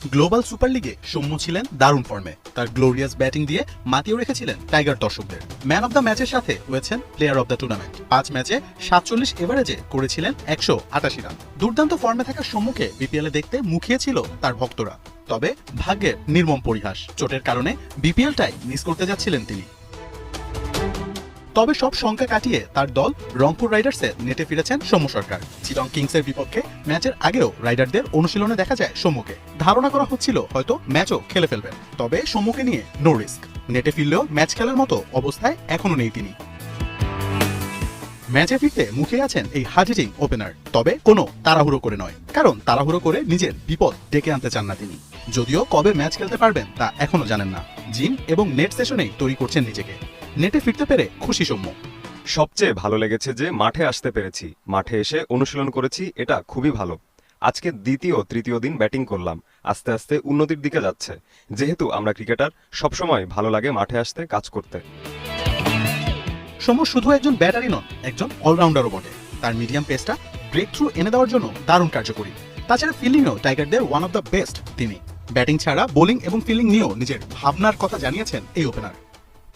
Global super লিগে সৌম্য ছিলেন দারুণ ফর্মে। তার গ্লোরিয়াস ব্যাটিং দিয়ে মাতিয়েও রেখেছিলেন টাইগার দর্শকদের। ম্যান অব দ্য ম্যাচের সাথে হয়েছেন প্লেয়ার অব দ্য টুর্নামেন্ট। 5 ম্যাচে 47 এভারেজে করেছিলেন 188 রান। দুর্দান্ত ফর্মে থাকা সৌম্যকে বিপিএলে দেখতে মুখিয়েছিল তার ভক্তরা। তবে ভাগ্যের নির্মম পরিহাস, চোটের কারণে বিপিএলটাই মিস করতে যাচ্ছিলেন তিনি। তবে সব শঙ্কা কাটিয়ে তার দল রংপুর রাইডার্সে নেটে ফিরেছেন সৌম্য সরকার। চিটং কিংসের বিপক্ষে ম্যাচের আগেও রাইডারদের অনুশীলনে দেখা যায় সৌম্যকে। ধারণা করা হচ্ছিল হয়তো ম্যাচও খেলে ফেলবেন, তবে সৌম্যকে নিয়ে নো রিস্ক। নেটে ফিরলেও ম্যাচ খেলার মতো অবস্থায় এখনো নেই তিনি। ম্যাচে ফিরতে মুখে আছেন এই হার্ড-হিটিং ওপেনার, তবে কোনো তাড়াহুড়ো করে নয়, কারণ তাড়াহুড়ো করে নিজের বিপদ ডেকে আনতে চান না তিনি। যদিও কবে ম্যাচ খেলতে পারবেন তা এখনো জানেন না। জিম এবং নেট সেশনেই তৈরি করছেন নিজেকে। নেটে ফিরতে পেরে খুশি সৌম্য। সবচেয়ে ভালো লেগেছে যে মাঠে আসতে পেরেছি, মাঠে এসে অনুশীলন করেছি, এটা খুবই ভালো। আজকে দ্বিতীয় তৃতীয় দিন ব্যাটিং করলাম, আস্তে আস্তে উন্নতির দিকে যাচ্ছে। যেহেতু আমরা ক্রিকেটার, সবসময় ভালো লাগে মাঠে আসতে, কাজ করতে। সৌম্য শুধু একজন ব্যাটারই নন, একজন অলরাউন্ডারও বটে। তার মিডিয়াম পেসটা ব্রেক থ্রু এনে দেওয়ার জন্য দারুণ কার্যকরী। তাছাড়া ফিল্ডিংও টাইগারদের ওয়ান অফ দ্য বেস্ট তিনি। ব্যাটিং ছাড়া বোলিং এবং ফিল্ডিং নিয়েও নিজের ভাবনার কথা জানিয়েছেন এই ওপেনার।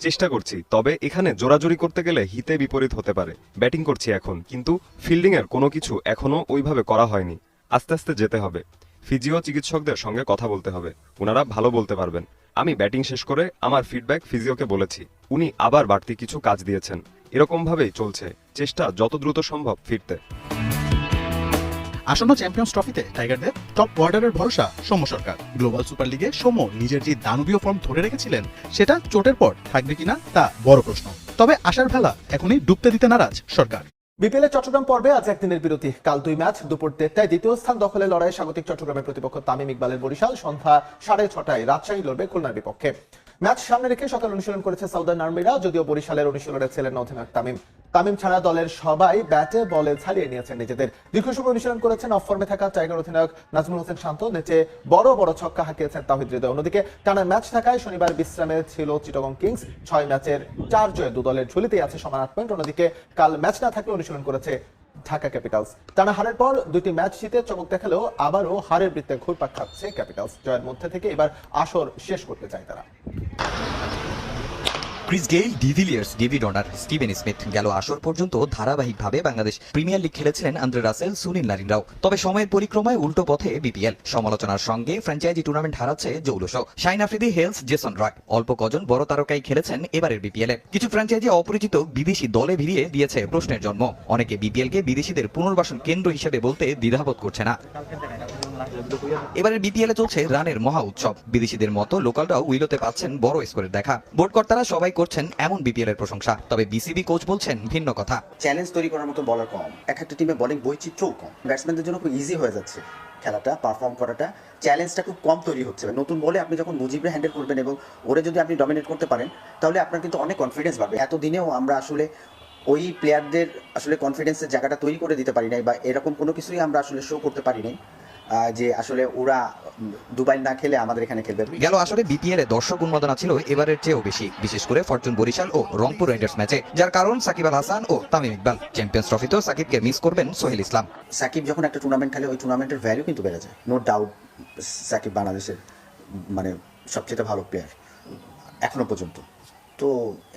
চেষ্টা করছি, তবে এখানে জোরাজোরি করতে গেলে হিতে বিপরীত হতে পারে। ব্যাটিং করছি এখন, কিন্তু ফিল্ডিং এর কোনো কিছু এখনো ওইভাবে করা হয়নি। আস্তে আস্তে যেতে হবে। ফিজিও চিকিৎসকদের সঙ্গে কথা বলতে হবে, ওনারা ভালো বলতে পারবেন। আমি ব্যাটিং শেষ করে আমার ফিডব্যাক ফিজিওকে বলেছি, উনি আবার বাড়তি কিছু কাজ দিয়েছেন। এরকম ভাবেই চলছে, চেষ্টা যত দ্রুত সম্ভব ফিরতে। আসন্ন চ্যাম্পিয়ন্স ট্রফিতে টাইগারদের টপ অর্ডারের ভরসা সৌম্য সরকার। গ্লোবাল সুপার লিগে সৌম্য নিজের যে দানবীয় ফর্ম ধরে রেখেছিলেন সেটা চোটের পর থাকবে কিনা তা বড় প্রশ্ন। তবে আশার ভেলা এখনই ডুবতে দিতে নারাজ সরকার। বিপিএল চট্টগ্রাম পর্বে আজ একদিনের বিরতি। কাল 2 ম্যাচ, দুপুর 1টায় দ্বিতীয় স্থান দখলের লড়াইয়ে স্বাগতিক চট্টগ্রামের প্রতিপক্ষ তামিম ইকবালের বরিশাল। সন্ধ্যা 6:30টায় রাজশাহী লড়বে খুলনার বিপক্ষে। ম্যাচ সামনে রেখে সকাল অনুশীলন করেছে সাউদার্ন আর্মিরা, যদিও বরিশালের অনুশীলনে ছিলেন না অধিনায়ক তামিম ছাড়া দলের সবাই ব্যাটে বলে ছাড়িয়ে নিয়েছেন নিজেদের। দীর্ঘ সময় অনুশীলন করেছেন অফ ফর্মে থাকা টাইগার অধিনায়ক নাজমুল হোসেন শান্ত। নেচে বড় বড় ছক্কা হাঁকিয়েছেন তাওহিদ হৃদয়। অন্যদিকে টানা ম্যাচ থাকায় শনিবার বিশ্রামে ছিল চিটাগং কিংস। 6 ম্যাচের 4 জয়ে 2 দলের ঝুলিতেই আছে সমান 8 পয়েন্ট। অন্যদিকে কাল ম্যাচ না থাকলে অনুশীলন করেছে ঢাকা ক্যাপিটালস। টানা হারের পর 2টি ম্যাচ জিতে চমক দেখালেও আবারও হারের বৃত্তে ঘুরপাক খাচ্ছে ক্যাপিটালস। জয়ের মধ্যে থেকে এবার আসর শেষ করতে চায় তারা। Chris Gayle, de Villiers, David Warner, Steven Smith গেল আসর পর্যন্ত ধারাবাহিকভাবে বাংলাদেশ প্রিমিয়ার লিগ খেলেছিলেন আন্দ্রে রাসেল, সুনীল নারিনরাও। তবে সময়ের পরিক্রমায় উল্টো পথে বিপিএল। সমালোচনার সঙ্গে ফ্র্যাঞ্চাইজি টুর্নামেন্ট হারাচ্ছে জৌলুশো, Shaheen Afridi, Hales, Jason Roy. অল্প কজন বড় তারকাই খেলেছেন এবারের বিপিএলে। কিছু ফ্র্যাঞ্চাইজি অপরিচিত বিদেশি দলে ভিড়িয়ে দিয়েছে প্রশ্নের জন্ম। অনেকে বিপিএলকে বিদেশিদের পুনর্বাসন কেন্দ্র হিসেবে বলতে দ্বিধাবোধ করছে না। এবারের বিপিএলে চলছে রানের মহা উৎসব। বিদেশিদের মতো লোকালরাও উইলোতে পাচ্ছেন বড় স্কোরের দেখা। বোর্ড কর্তারা সবাই করছেন এমন বিপিএল এর প্রশংসা, তবে বিসিবি কোচ বলছেন ভিন্ন কথা। চ্যালেঞ্জ তৈরি করার মতো বলার কম, এক একটা টিমে বোলিং বৈচিত্র্যও কম। ব্যাটসম্যানদের জন্য খুব ইজি হয়ে যাচ্ছে খেলাটা, পারফর্ম করাটা। চ্যালেঞ্জটা খুব কম তৈরি হচ্ছে। নতুন বলে আপনি যখন মুজিবরে হ্যান্ডেল করবেন এবং ওরে যদি আপনি ডমিনেট করতে পারেন, তাহলে আপনার কিন্তু অনেক কনফিডেন্স বাড়বে। এতদিনেও আমরা আসলে ওই প্লেয়ারদের আসলে কনফিডেন্সের জায়গাটা তৈরি করে দিতে পারি নাই, বা এরকম কোনো কিছুই আমরা আসলে শো করতে পারি নাই যে আসলে ওরা দুবাই না খেলে আমাদের এখানে খেলবে। গেল আসরে বিপিএল এ দর্শক উন্মাদনা ছিল এবারের চেয়েও বেশি, বিশেষ করে ফরচুন বরিশাল ও রংপুর রাইডার্স ম্যাচে, যার কারণ সাকিব আল হাসান ও তামিম ইকবাল। চ্যাম্পিয়ন্স ট্রফিতেও সাকিবকে মিস করবেন সোহেল ইসলাম। সাকিব যখন একটা টুর্নামেন্ট খেলে, ওই টুর্নামেন্টের ভ্যালু কিন্তু বেড়ে যায়। নো ডাউট সাকিব বাংলাদেশের মানে সবচেয়ে ভালো প্লেয়ার এখনো পর্যন্ত, তো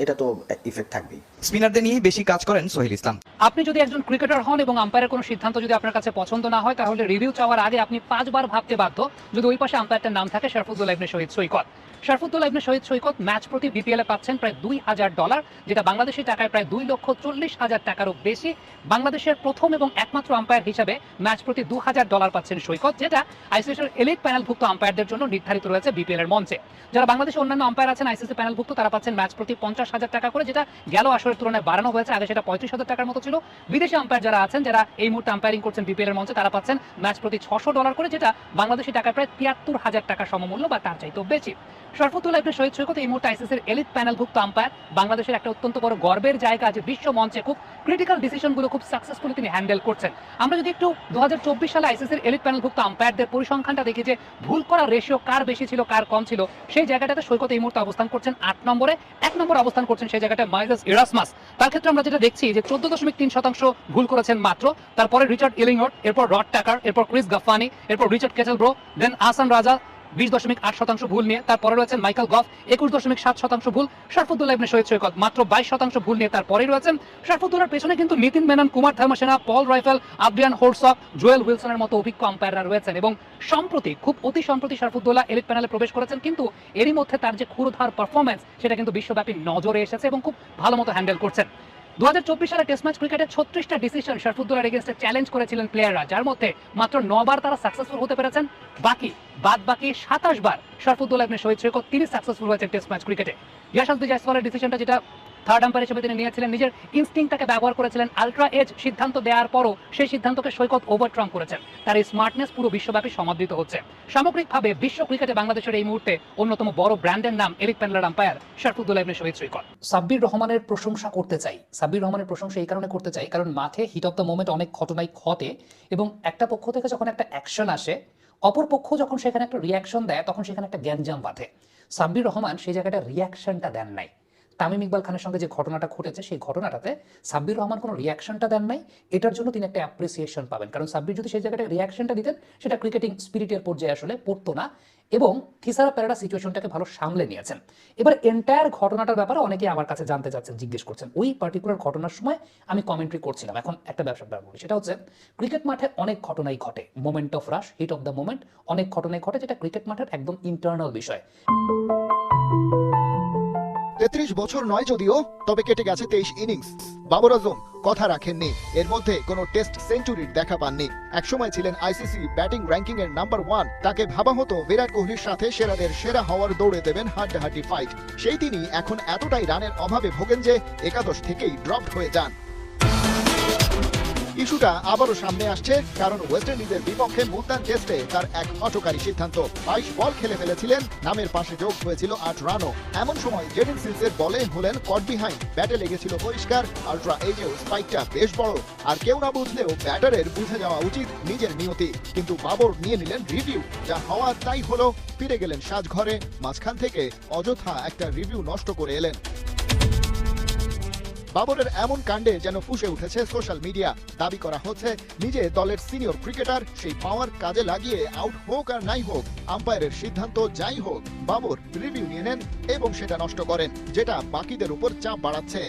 এটা তো ইফেক্ট থাকবেই। স্পিনারদের নিয়ে বেশি কাজ করেন সোহেল ইসলাম। আপনি যদি একজন ক্রিকেটার হন এবং আম্পায়ারের কোনো সিদ্ধান্ত যদি আপনার কাছে পছন্দ না হয়, তাহলে রিভিউ চাওয়ার আগে আপনি 5 বার ভাবতে বাধ্য যদি ওই পাশে আম্পায়ারটার নাম থাকে শরফুদ্দৌলা ইবনে শহীদ সৈকত। শরফুদ্দৌলা ইবনে শহীদ সৈকত ম্যাচ প্রতি বিপিএল এ পাচ্ছেন প্রায় $2,000, যেটা বাংলাদেশি টাকায় প্রায় 2,40,000 টাকারও বেশি। বাংলাদেশের প্রথম এবং একমাত্র আম্পায়ার হিসেবে ম্যাচ প্রতি $2,000 পাচ্ছেন সৈকত, যেটা আইসিসির এলিট প্যানেলভুক্ত আম্পায়ারদের জন্য নির্ধারিত রয়েছে বিপিএল এর মঞ্চে। যারা বাংলাদেশে অন্যান্য আম্পায়ার আছেন আইসিসি প্যানেলভুক্ত, তারা পাচ্ছেন ম্যাচ প্রতি $50,000 টাকা করে, যেটা গেল আসরের তুলনায় বাড়ানো হয়েছে। আগে সেটা $35,000 টাকার মতো ছিল। বিদেশি আম্পায়ার যারা আছেন, যারা এই মুহূর্তে আম্পায়ারিং করছেন বিপিএল এর মঞ্চে, তারা পাচ্ছেন ম্যাচ প্রতি $600 করে, যেটা বাংলাদেশি টাকায় প্রায় $73,000 টাকা সমমূল্য বা তার চাইতেও বেশি। শরফুদ্দৌলা ইবনে শহীদ সৈকত এই মুহূর্তে আইসিসির এলিট প্যানেলভুক্ত আম্পায়ার। বাংলাদেশের একটা অত্যন্ত বড় গর্বের জায়গা যে বিশ্ব মঞ্চে খুব ক্রিটিক্যাল ডিসিশনগুলো খুব সাকসেসফুলি তিনি হ্যান্ডেল করছেন। আমরা যদি একটু 2024 সালে আইসিসির এলিট প্যানেলভুক্ত আম্পায়ারদের পরিসংখ্যানটা দেখি যে ভুল করার রেশিও কার বেশি ছিল কার কম ছিল, সেই জায়গাটাতে সৈকত এই মুহূর্তে অবস্থান করছেন 8 নম্বরে। 1 নম্বরে অবস্থান করছেন সেই জায়গাটায় মাইজাস ইরাসমাস। তার ক্ষেত্রে আমরা যেটা দেখছি যে 14.3% ভুল করেছেন মাত্র। তারপরে রিচার্ড ইলিংওয়ার্থ, এরপর রড টাকার, এরপর ক্রিস গাফানি, এরপর রিচার্ড কেটেলব্রো, দেন আহসান রাজা, 20.8% ভুল নিয়ে, তারপরে রয়েছেন মাইকেল গফ 21.7% ভুল, শরফুদ্দুল্লাহ ইবনে শহীদ সৈকত মাত্র 22% ভুল নিয়ে তারপরে রয়েছেন। শরফুদ্দুল্লাহর পেছনে কিন্তু Nitin Menon, Kumar Dharmasena, Paul Reiffel, Adrian Holdstock, Joel উইলসনের মতো অভিজ্ঞ আম্পায়াররা রয়েছেন এবং সম্প্রতি খুব অতি সম্প্রতি শরফুদ্দুল্লাহ এলিট প্যানেলে প্রবেশ করেছেন, কিন্তু এরই মধ্যে তার যে ক্ষুরধার পারফরমেন্স সেটা কিন্তু বিশ্বব্যাপী নজরে এসেছে এবং খুব ভালো মতো হ্যান্ডেল করছেন। 2024 সালে টেস্ট ম্যাচ ক্রিকেটে 36টা ডিসিশন শরফুদ্দুল্লাহর এগেইনস্টে চ্যালেঞ্জ করেছিলেন প্লেয়াররা, যার মধ্যে মাত্র 9 বার তারা সাকসেসফুল হতে পেরেছেন। বাকি 27 বার শরফুদ্দুল্লাহ ইবনে শহীদ সৈকত তিনি সাকসেসফুল হয়েছেন টেস্ট ম্যাচ ক্রিকেটে। ইয়াশাসদি জয়সওয়ালের ডিসিশনটা যেটা থার্ড আম্পায়ার হিসেবে তিনি নিয়েছিলেন, নিজের ইনস্টিংটাকে ব্যবহার করেছিলেন, আলট্রা এজ সিদ্ধান্ত দেওয়ার পরও সেই সিদ্ধান্তকে সৈকত ওভারট্রাম্প করেছেন। তার এই স্মার্টনেস পুরো বিশ্বব্যাপী সমাদৃত হচ্ছে। সামগ্রিকভাবে বিশ্ব ক্রিকেটে বাংলাদেশের এই মুহূর্তে অন্যতম বড় ব্র্যান্ডের নাম এলিট প্যানেলের আম্পায়ার শরফুদ্দুল্লাহ ইবনে শহীদ সৈকত। সাব্বির রহমানের প্রশংসা করতে চাই। সাব্বির রহমানের প্রশংসা এই কারণে করতে চাই কারণ মাঠে হিট অফ দ্য মোমেন্ট অনেক ঘটনাই ঘটে এবং একটা পক্ষ থেকে যখন একটা অ্যাকশন আসে, অপর পক্ষ যখন সেখানে একটা রিয়াকশন দেয় তখন সেখানে একটা গ্যাঞ্জাম বাঁধে। সাব্বির রহমান সেই জায়গাটা রিয়াকশনটা দেন নাই। তামিম ইকবাল খানের সঙ্গে যে ঘটনাটা ঘটেছে সেই ঘটনাটাতে সাব্বির রহমান কোনো রিয়াকশনটা দেন নাই, এটার জন্য তিনি একটা অ্যাপ্রিসিয়েশন পাবেন। কারণ সাব্বির যদি সেই জায়গাটা রিয়াকশনটা দিতেন সেটা ক্রিকেটিং স্পিরিটের পর্যায়ে আসলে পড়তো না এবং থিসারা প্যারাডা সিচুয়েশনটাকে ভালো সামলে নিয়েছেন। এবার এন্টায়ার ঘটনাটার ব্যাপারে অনেকেই আমার কাছে জানতে চাচ্ছেন, জিজ্ঞেস করছেন। ওই পার্টিকুলার ঘটনার সময় আমি কমেন্ট্রি করছিলাম। এখন একটা ব্যাপার বলি, সেটা হচ্ছে ক্রিকেট মাঠে অনেক ঘটনাই ঘটে, moment of rush, heat of the moment, অনেক ঘটনাই ঘটে যেটা ক্রিকেট মাঠের একদম ইন্টারনাল বিষয়। 33 বছর নয় যদিও, তবে কেটে গেছে 23 ইনিংস। বাবর আজম কথা রাখেননি, এর মধ্যে কোনো টেস্ট সেঞ্চুরির দেখা পাননি। একসময় ছিলেন আইসিসি ব্যাটিং র্যাঙ্কিং এর নাম্বার 1। তাকে ভাবা হতো বিরাট কোহলির সাথে সেরাদের সেরা হওয়ার দৌড়ে দেবেন হাড্ডাহাড্ডি ফাইট। সেই তিনি এখন এতটাই রানের অভাবে ভোগেন যে একাদশ থেকেই ড্রপ হয়ে যান। ইস্যুটা আবারও সামনে আসছে কারণ ওয়েস্ট ইন্ডিজের বিপক্ষে মুলতান টেস্টে তার এক হঠকারী সিদ্ধান্ত। 22 বল খেলে ফেলেছিলেন, নামের পাশে যোগ হয়েছিল 8 রানও। এমন সময় জেডিন সিলসের বলে হলেন কট বিহাইন্ড, ব্যাটে লেগেছিল পরিষ্কার, আলট্রা এজেও স্পাইকটা বেশ বড়। আর কেউ না বুঝলেও ব্যাটারের বুঝে যাওয়া উচিত নিজের নিয়তি। কিন্তু বাবর নিয়ে নিলেন রিভিউ, যা হওয়ার তাই হলো। ফিরে গেলেন সাজঘরে, মাঝখান থেকে অযথা একটা রিভিউ নষ্ট করে এলেন। বাবরের এমন কাণ্ডে যেন ফুঁসে উঠেছে সোশ্যাল মিডিয়া। দাবি করা হচ্ছে নিজে দলের সিনিয়র ক্রিকেটার, সেই পাওয়ার কাজে লাগিয়ে আউট হোক আর নাই হোক, আম্পায়ারের সিদ্ধান্ত যাই হোক, বাবর রিভিউ নিয়ে নেন এবং সেটা নষ্ট করেন, যেটা বাকিদের উপর চাপ বাড়াচ্ছে।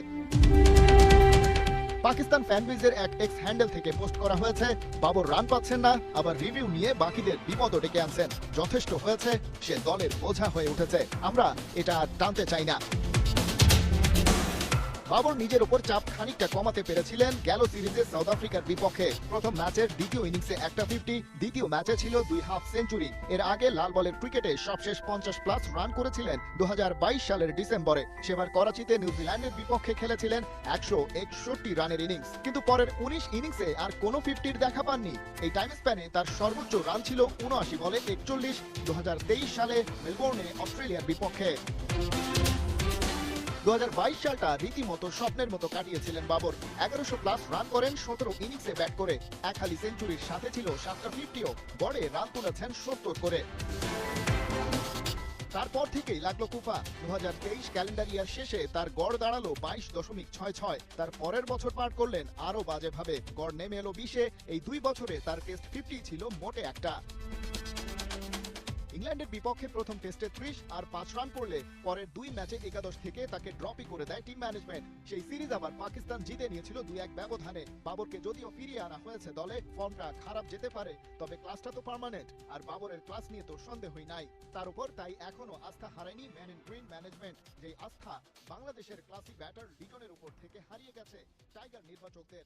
পাকিস্তান ফ্যানবেজের এক এক্স হ্যান্ডেল থেকে পোস্ট করা হয়েছে, বাবর রান পাচ্ছেন না, আবার রিভিউ নিয়ে বাকিদের বিপদও ডেকে আনছেন। যথেষ্ট হয়েছে, সে দলের বোঝা হয়ে উঠেছে, আমরা এটা আর টানতে চাই না। বাবর নিজের উপর চাপ খানিকটা কমাতে পেরেছিলেন গেল সিরিজে সাউথ আফ্রিকার বিপক্ষে। প্রথম ম্যাচের দ্বিতীয় ইনিংসে একটা 50, দ্বিতীয় ম্যাচে ছিল 2 হাফ সেঞ্চুরি। এর আগে লাল বলের ক্রিকেটে সবশেষ 50+ রান করেছিলেন 2022 সালের ডিসেম্বরে। সেবার করাচিতে নিউজিল্যান্ডের বিপক্ষে খেলেছিলেন 161 রানের ইনিংস, কিন্তু পরের 19 ইনিংসে আর কোনো 50-র দেখা পাননি। এই টাইম স্প্যানে তার সর্বোচ্চ রান ছিল 79 বলে 41, 2023 সালে মেলবোর্নে অস্ট্রেলিয়ার বিপক্ষে। 2022 সালটা রীতিমতো স্বপ্নের মতো কাটিয়েছিলেন বাবর। 1100+ রান করেন 17 ইনিংসে ব্যাট করে। এক হালি সেঞ্চুরির সাথে ছিল 7টা 50ও। গড়ে রান তুলেছেন 70 করে। তারপর থেকেই লাগলো কুফা। 2023 ক্যালেন্ডার ইয়ার শেষে তার গড় দাঁড়ালো 22.66। তার পরের বছর পার করলেন আরো বাজে ভাবে, গড় নেমে এলো 20-এ। এই 2 বছরে তার টেস্ট 50 ছিল মোটে একটা। ইংল্যান্ডের বিপক্ষে প্রথম টেস্টে 30 আর 5 রান করলে পরের 2 ম্যাচে একাদশ থেকে তাকে ড্রপই করে দেয় টিম ম্যানেজমেন্ট। সেই সিরিজ আবার পাকিস্তান জিতে নিয়েছিল 2-1 ব্যবধানে। বাবরকে যদিও ফিরিয়ে আনা হয়েছে দলে, ফর্মটা খারাপ যেতে পারে, তবে ক্লাসটা তো পার্মানেন্ট, আর বাবরের ক্লাস নিয়ে তো সন্দেহই নাই। তার উপর তাই এখনো আস্থা হারায়নি ম্যান ইন গ্রিন ম্যানেজমেন্ট, যেই আস্থা বাংলাদেশের ক্লাসি ব্যাটার লিটনের উপর থেকে হারিয়ে গেছে টাইগার নির্বাচকদের।